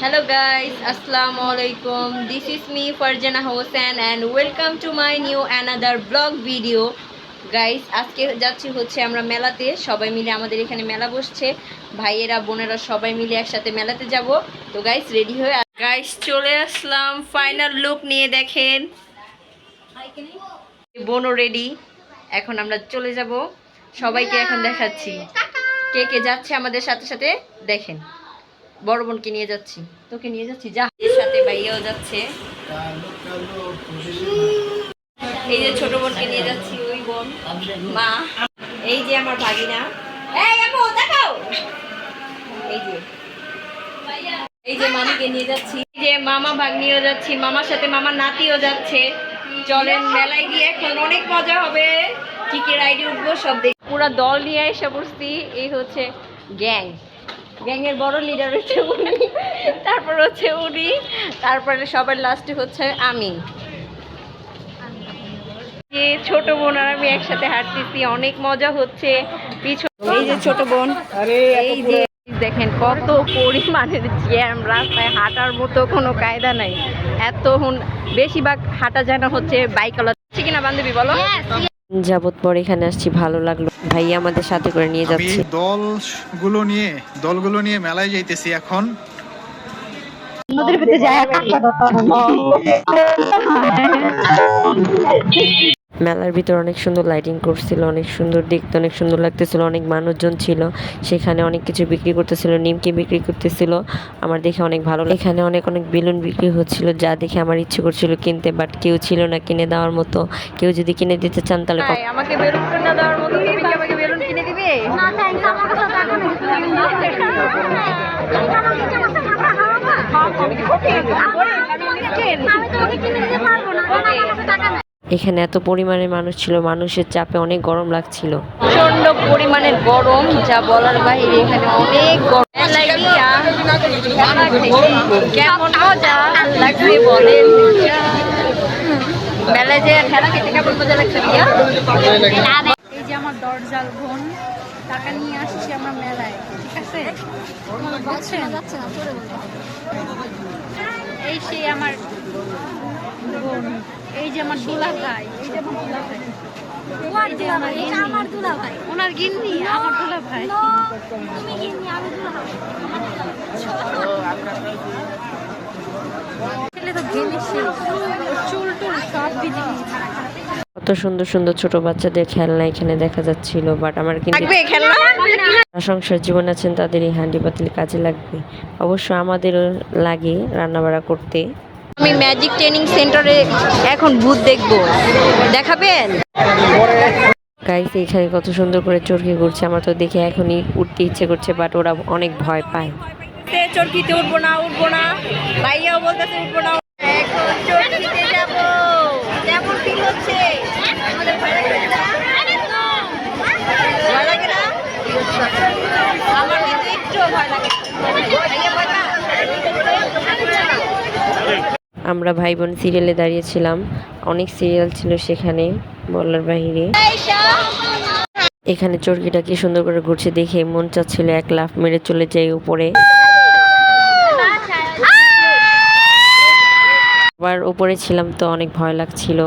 Hello guys, Assalamu alaikum. This is me Farjana Hossain and welcome to my new another vlog video. Guys আজকে যাচ্ছি হচ্ছে আমরা মেলাতে, সবাই মিলে আমাদের এখানে মেলা বসছে, ভাইয়েরা বোনেরা সবাই মিলে একসাথে মেলাতে যাব। তো গাইস রেডি হয়ে গাইস চলে আসলাম, ফাইনাল লুক নিয়ে দেখেন। বোনও রেডি, এখন আমরা চলে যাব, সবাইকে এখন দেখাচ্ছি কে কে যাচ্ছে আমাদের সাথে সাথে। দেখেন বড় বোনকে নিয়ে যাচ্ছি, তোকে নিয়ে যাচ্ছি, যা এর সাথে ভাইয়াও যাচ্ছে। এই যে ছোট বোনকে নিয়ে যাচ্ছি, ওই বোন মা, এই যে আমার ভাগিনা, এই আম্মু দেখাও, এই যে মামিকে নিয়ে যাচ্ছি, এই যে মামা ভাগ্নিও যাচ্ছি, মামার সাথে মামার নাতিও যাচ্ছে। চলেন মেলায় গিয়ে এখন অনেক মজা হবে, কি কি রাইডে উঠবো সব দেখ। পুরা দল নিয়ে এসে পড়ছি, এই হচ্ছে গ্যাং, গ্যাংয়ের বড় লিডার হচ্ছে উনি, তারপর হচ্ছে উনি, তারপরে সবার লাস্টে হচ্ছে আমি। ছোট বোন আর আমি একসাথে হাঁটতেছি, অনেক মজা হচ্ছে। পিছনে এই যে ছোট বোন, এই যে দেখেন কত পরিমাণের জ্যাম, রাস্তায় হাঁটার মতো কোনো কায়দা নাই, এত বেশিরভাগ হাঁটা যায় না হচ্ছে বাইকওয়ালা। ঠিক কিনা বান্ধবী বলো? যাবত পর এখানে আসছি, ভালো লাগলো, ভাইয়া আমাদের সাথে করে নিয়ে যাচ্ছে। দলগুলো নিয়ে মেলায় যাইতেছি এখন। মেলার ভিতর অনেক সুন্দর লাইটিং করছিল, অনেক সুন্দর দেখতে, অনেক সুন্দর লাগতেছিল, অনেক মানুষজন ছিল সেখানে, অনেক কিছু বিক্রি করতেছিল, নিমকি বিক্রি করতেছিল, আমার দেখে অনেক ভালো। এখানে অনেক অনেক বেলুন বিক্রি হচ্ছিল, যা দেখে আমার ইচ্ছে করছিল কিনতে, বাট কেউ ছিল না কিনে দেওয়ার মতো। কেউ যদি কিনে দিতে চান তাহলে আমাকে বেলুন কিনে দেওয়ার মতো, তুমি কি আমাকে বেলুন কিনে দিবে? না থ্যাঙ্কস, আমার কাছে টাকা নেই। এখানে এত পরিমাণে মানুষ ছিল, মানুষের চাপে অনেক গরম লাগছিল, প্রচন্ড পরিমাণের গরম, যা বলার বাইরে। এখানে অনেক গরম, কেমন মজা লাগছে বলেন। মেলায় যে খেলা খেতে কেমন মজা লাগছে? এই যে আমার দরজাল বোন, টাকা নিয়ে আসছি আমরা মেলায়, ঠিক আছে? এই সেই আমার বোন, এই যে আমার দুলা ভাই, এই যে আমার দুলা ভাই, ওনার গিন্নি আমার দুলা ভাই, তুমি গিন্নি আমি দুলা ভাই। ছেলে তো গেলে চুল টুল সব দিদি। কত সুন্দর সুন্দর ছোট বাচ্চাদের খেলনা এখানে দেখা যাচ্ছিল, বাট আমার কিন্তু সংসার জীবন আছেন, তাদের এই হাঁডি পাতিল কাজে লাগবে, অবশ্য আমাদেরও লাগে রান্নাবাড়া করতে। আমি ম্যাজিক ট্রেনিং সেন্টারে এখন ভূত দেখবো, দেখাবেন? গাইস এখানে কত সুন্দর করে চরকি ঘুরছে, আমার তো দেখে এখনই উঠতে ইচ্ছে করছে, বাট ওরা অনেক ভয় পায়। চরকিতে উঠবো না, উঠবো না, ভাইয়াও বলতেছে উঠবো না। এখন চরকিতে যাবো, কেমন ফিল হচ্ছে? ভয় লাগে না? আমার কিন্তু একটু ভয় লাগে। আমরা ভাই বোন সিরিয়ালে দাঁড়িয়েছিলাম, অনেক সিরিয়াল ছিল সেখানে বলার বাহিরে। এখানে চরকিটা কি সুন্দর করে ঘুরছে দেখে মন চাচ্ছিল এক লাফ মেরে চলে যাই উপরে। আবার উপরে ছিলাম তো অনেক ভয় লাগছিল,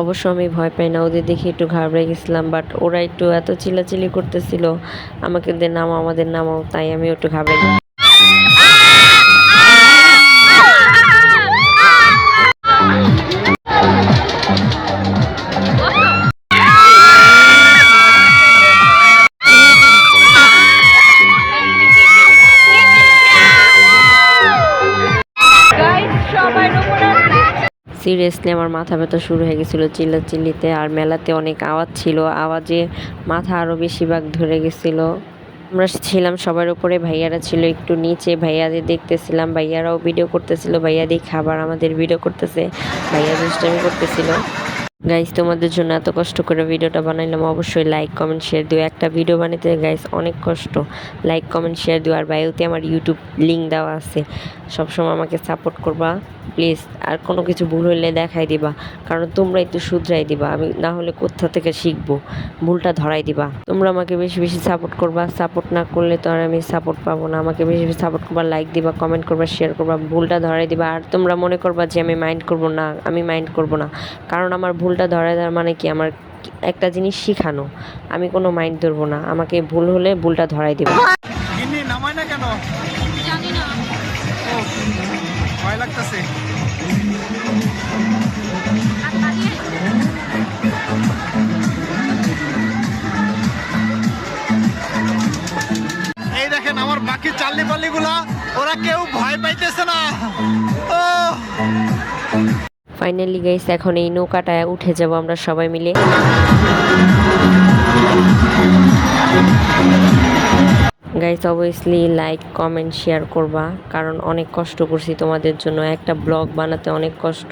অবশ্য আমি ভয় পাই না, ওদের দেখে একটু ঘাবড়ে গেছিলাম, বাট ওরা একটু এত চিল্লাচিল্লি করতেছিল আমাকে নামাও আমাদের নামাও, তাই আমি একটু ঘাবড়ে গেছি। সিরিয়াসলি আমার মাথা ব্যথা শুরু হয়ে গেছিলো চিল্লাচিল্লিতে, আর মেলাতে অনেক আওয়াজ ছিল, আওয়াজে মাথা আরও বেশিরভাগ ধরে গেছিলো। আমরা ছিলাম সবার উপরে, ভাইয়ারা ছিল একটু নিচে, ভাইয়াদের দেখতেছিলাম, ভাইয়ারাও ভিডিও করতেছিল, ভাইয়াদের খাবার আমাদের ভিডিও করতেছে, ভাইয়া দুষ্টামি করতেছিল। গাইস তোমাদের জন্য এত কষ্ট করে ভিডিওটা বানাইলাম, অবশ্যই লাইক কমেন্ট শেয়ার দিও। একটা ভিডিও বানাইতে গাইস অনেক কষ্ট, লাইক কমেন্ট শেয়ার দিও। আর বায়োতে আমার ইউটিউব লিঙ্ক দেওয়া আছে, সবসময় আমাকে সাপোর্ট করবা প্লিজ। আর কোনো কিছু ভুল হইলে দেখাই দিবা, কারণ তোমরাই তো শুধরাই দিবা, আমি না হলে কোথা থেকে শিখবো, ভুলটা ধরাই দিবা। তোমরা আমাকে বেশি বেশি সাপোর্ট করবা, সাপোর্ট না করলে তো আর আমি সাপোর্ট পাবো না। আমাকে বেশি বেশি সাপোর্ট করবা, লাইক দিবা, কমেন্ট করবা, শেয়ার করবা, ভুলটা ধরাই দিবা। আর তোমরা মনে করবা যে আমি মাইন্ড করবো না, আমি মাইন্ড করবো না, কারণ আমার ভুলটা ধরাই দেওয়ার মানে কি, আমার একটা জিনিস শিখানো, আমি কোনো মাইন্ড ধরবো না। আমাকে ভুল হলে ভুলটা ধরাই দিবা। গিন্নি নামায় না কেন? জানি না। ও, ভয় লাগতেছে। এই দেখেন আমার বাকি চাল্লি পাল্লি গুলা, ওরা কেউ ভয় পাইতেছে না। ও ফাইনালি গাইস এখন এই নৌকাটায় উঠে যাব আমরা সবাই মিলে। Guys obviously like comment share করবা, কারণ অনেক কষ্ট করছি তোমাদের জন্য। একটা ব্লগ বানাতে অনেক কষ্ট,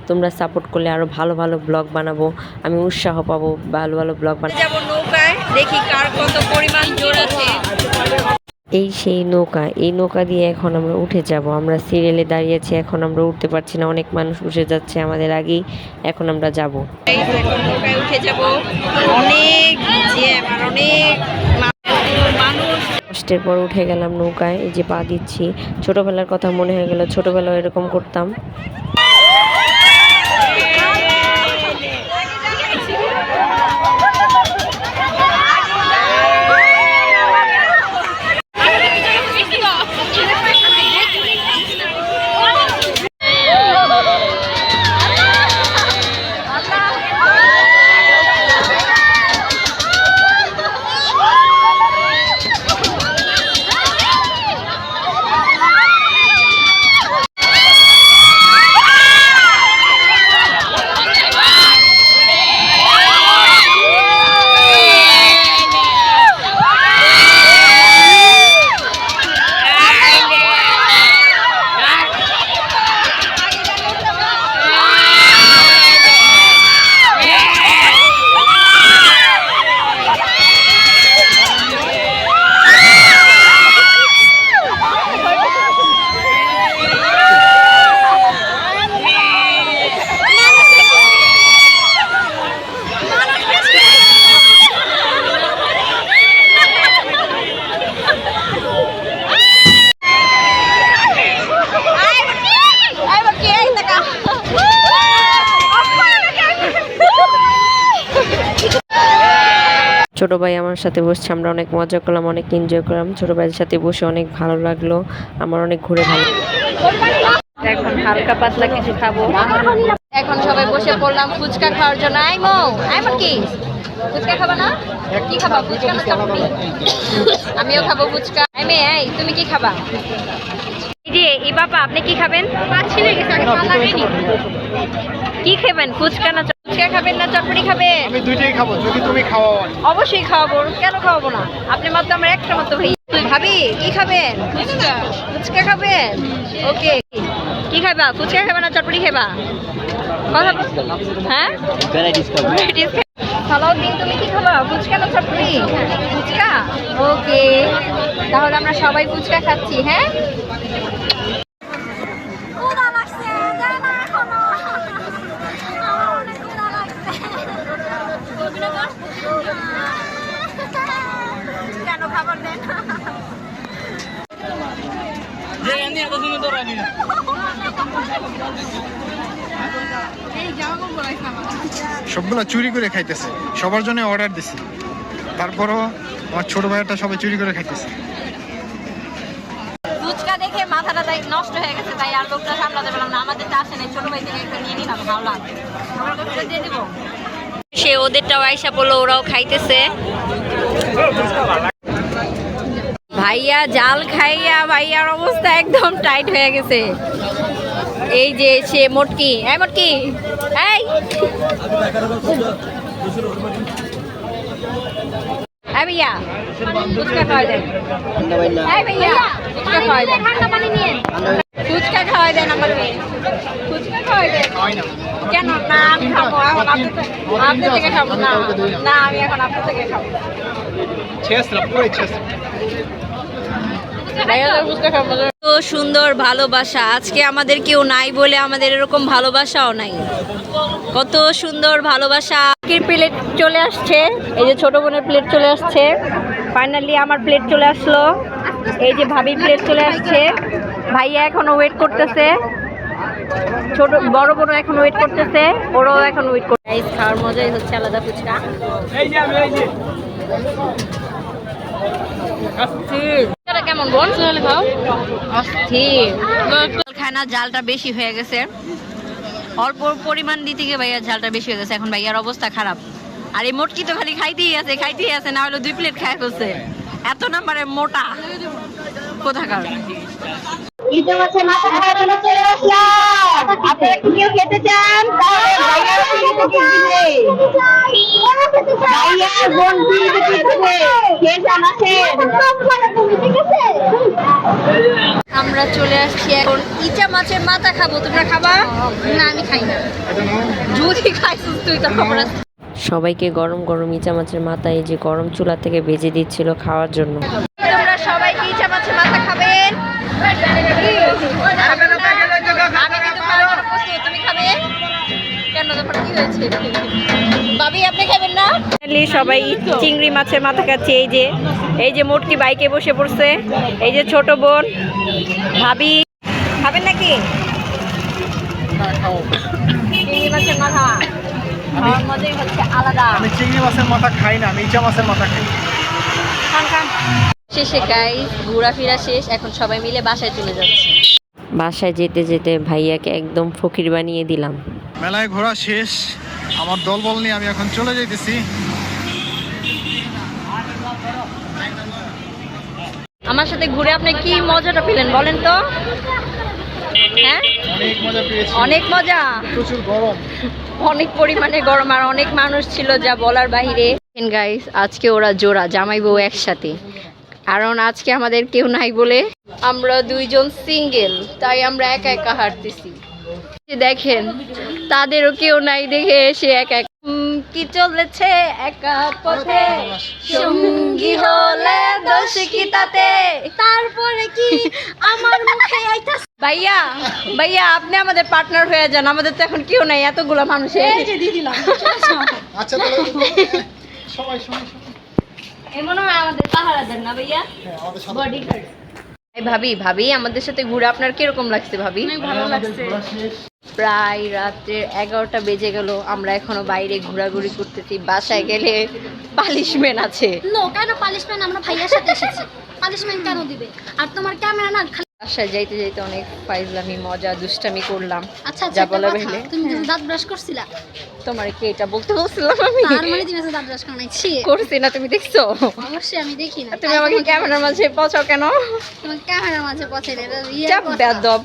তোমরা সাপোর্ট করলে আরো ভালো ভালো ব্লগ বানাবো, আমি উৎসাহ পাবো ভালো ভালো ব্লগ বানাবো। যাব নৌকায়, দেখি কার কত পরিমাণ জোর আছে। এই সেই নৌকা, এই নৌকা দিয়ে এখন আমরা উঠে যাব। আমরা সিরিয়ালে দাঁড়িয়েছি, এখন আমরা উঠতে পারছি না, অনেক মানুষ উঠে যাচ্ছে আমাদের আগেই, এখন আমরা যাব। এখন নৌকায় উঠে যাব, অনেক জ্যাম আর অনেক মানুষ। কষ্টের পর উঠে গেলাম নৌকায়, এই যে পা দিচ্ছি, ছোটবেলার কথা মনে হয়ে গেল, ছোটবেলায় এরকম করতাম। ছোট ভাই আমার সাথে বসছে, আমরা অনেক মজা করলাম, অনেক এনজয় করলাম। ছোট ভাইয়ের সাথে বসে অনেক ভালো লাগলো, আমার অনেক ঘুরে ভালো। এখন হালকা পাতলা কিছু খাবো। এখন সবাই বসে পড়লাম ফুচকা খাওয়ার জন্য। আইমো আইমো কি ফুচকা খাবা না? কি খাবা, ফুচকা না চাটনি? আমিও খাবো ফুচকা। আইমে এই তুমি কি খাবা? এই যে এই বাবা আপনি কি খাবেন? কি খাবেন, ফুচকা না ফুচকা খাবেন না চটপটি খাবেন? আমি দুইটাই খাবো, যদি তুমি খাওয়াও। অবশ্যই খাওয়াবো, কেন খাওয়াবো না? আপনি মাত্র আমার একটা মাত্র ভাই। ভাবি কি খাবেন? ফুচকা খাবেন? ওকে, কি খাবা, ফুচকা খাবা না চটপটি খাবা? কথা হ্যাঁ সালাউদ্দিন তুমি কি খাবা, ফুচকা না চটপটি? ফুচকা, ওকে, তাহলে আমরা সবাই ফুচকা খাচ্ছি। হ্যাঁ কেন খাবার দেন? সবগুলা চুরি করে খাইতেছে, সবার জন্য অর্ডার দিছি, তারপরও আমার ছোট ভাইটা সবাই চুরি করে খাইতেছে। ফুচকা দেখে মাথাটা তাই নষ্ট হয়ে গেছে, তাই আর লোকটা সামলাতে পারলাম না। আমাদের তো আসে নাই, ছোট ভাই থেকে একটা নিয়ে নিলাম, ভালো লাগবে, আমরা কতটা দিয়ে দিব। সে ওদেরটাও আইসা পড়লো, ওরাও খাইতেছে। ভাইয়া জাল খাইয়া ভাইয়ার অবস্থা একদম টাইট হয়ে গেছে। এই যে সে মোটকি, এই মোটকি, এই ভাইয়া ফুচকা খাওয়াই দেন, ভাইয়া ফুচকা খাওয়াই দেন, ফুচকা খাওয়াই দেন আমাকে, ফুচকা খাওয়াই দেন। কেন না আমি খাবো এখন আপনার থেকে খাবো না না আমি এখন আপনার থেকে খাবো তো সুন্দর ভালোবাসা আজকে আমাদের কেউ নাই বলে আমাদের এরকম ভালোবাসাও নাই কত সুন্দর ভালোবাসা প্লেট চলে আসছে এই যে ছোট বোনের প্লেট চলে আসছে ফাইনালি আমার প্লেট চলে আসলো এই যে ভাবির প্লেট চলে আসছে ভাইয়া এখনো ওয়েট করতেছে ছোট বড় বড় এখন ওয়েট করতেছে ওরাও এখন ওয়েট করছে খাওয়ার মজাই হচ্ছে আলাদা ফুচকা কেমন বোন খায় না জালটা বেশি হয়ে গেছে অল্প পরিমাণ দিতে গিয়ে ভাইয়ার ঝালটা বেশি হয়ে গেছে এখন ভাইয়ার অবস্থা খারাপ আর এই মোটকি তো খালি খাইতেই আছে না হলে 2 প্লেট খায় ফেলছে এত নাম্বারে মোটা কোথাকার ইটা মাছে মাথা খাওয়ার জন্য চলে আসলাম আপনারা কি কেউ খেতে চান তাহলে ভাইয়া বোন দিতে দিতে কে জানাছে ঠিক আছে আমরা চলে আসছি এখন ইচা মাছের মাথা খাবো তোমরা খাবা না আমি খাই না যদি খাইছিস তুই তো খবর আছে সবাইকে গরম গরম ইচা মাছের মাথা এই যে গরম চুলা থেকে ভেজে দিচ্ছিল খাওয়ার জন্য। তোমরা সবাই কি ইচা মাছের মাথা খাবেন আমি কিন্তু খাওয়ার জন্য প্রস্তুত তুমি খাবে কেন তোমার কি হয়েছে ভাবি আপনি খাবেন না সবাই চিংড়ি মাছের মাথা খাচ্ছে এই যে মোটকি বাইকে বসে পড়ছে এই যে ছোট বোন ভাবি খাবেন নাকি চিংড়ি মাছের মাথা খাওয়ার মজাই হচ্ছে আলাদা আমি চিংড়ি মাছের মাথা খাই না আমি ইচা মাছের মাথা খাই শেষে গাইস ঘোরাফেরা শেষ এখন সবাই মিলে বাসায় চলে যাচ্ছে বাসায় যেতে যেতে ভাইয়াকে একদম ফকির বানিয়ে দিলাম। মেলায় ঘোরা শেষ আমার দলবল নিয়ে আমি এখন চলে যাইতেছি আমার সাথে ঘুরে আপনি কি মজাটা পেলেন বলেন তো হ্যাঁ অনেক মজা পেয়েছি অনেক মজা প্রচুর গরম অনেক পরিমাণে গরম আর অনেক মানুষ ছিল যা বলার বাইরে গাইস আজকে ওরা জোড়া জামাই বউ একসাথে কারণ আজকে আমাদের কেউ নাই বলে আমরা দুইজন সিঙ্গেল তাই আমরা একা একা হাঁটতেছি দেখেন তাদেরও কেউ নাই দেখে এসে একা কি চলেছে একা পথে সঙ্গী হলে দোষ কি তাতে তারপরে কি আমার মুখে আইতাছে ভাইয়া ভাইয়া আপনি আমাদের পার্টনার হয়ে যান আমাদের তো এখন কেউ নাই এতগুলো মানুষ এই যে দিয়ে দিলাম আচ্ছা তাহলে সবাই সবাই এমন হয় আমাদের পাহারাদার না ভাইয়া আমাদের সাথে বডিগার্ড ভাবি ভাবি আমাদের সাথে ঘুরে আপনার কিরকম লাগছে ভাবি ভালো লাগছে প্রায় রাত্রে 11টা বেজে গেল আমরা এখনো বাইরে ঘোরাঘুরি করতেছি বাসায় গেলে পালিশমেন্ট আছে নো কেন পালিশমেন্ট আমরা ভাইয়ার সাথে এসেছি পালিশমেন্ট কেন দিবে আর তোমার ক্যামেরা না বাসায় যাইতে যাইতে অনেক ফাইজলামি মজা দুষ্টামি করলাম আচ্ছা যা যা বলা বলা বলে তুমি যে দাঁত ব্রাশ করছিলা তোমার কি এটা বলতে বলছিলাম আমি তার মানে তুমি যে দাঁত ব্রাশ করো নাই ছি করছি না তুমি দেখছো অবশ্যই আমি দেখি না তুমি আমাকে ক্যামেরার মাঝে পচাও কেন তোমার ক্যামেরার মাঝে পছাইলে চাপ বেদব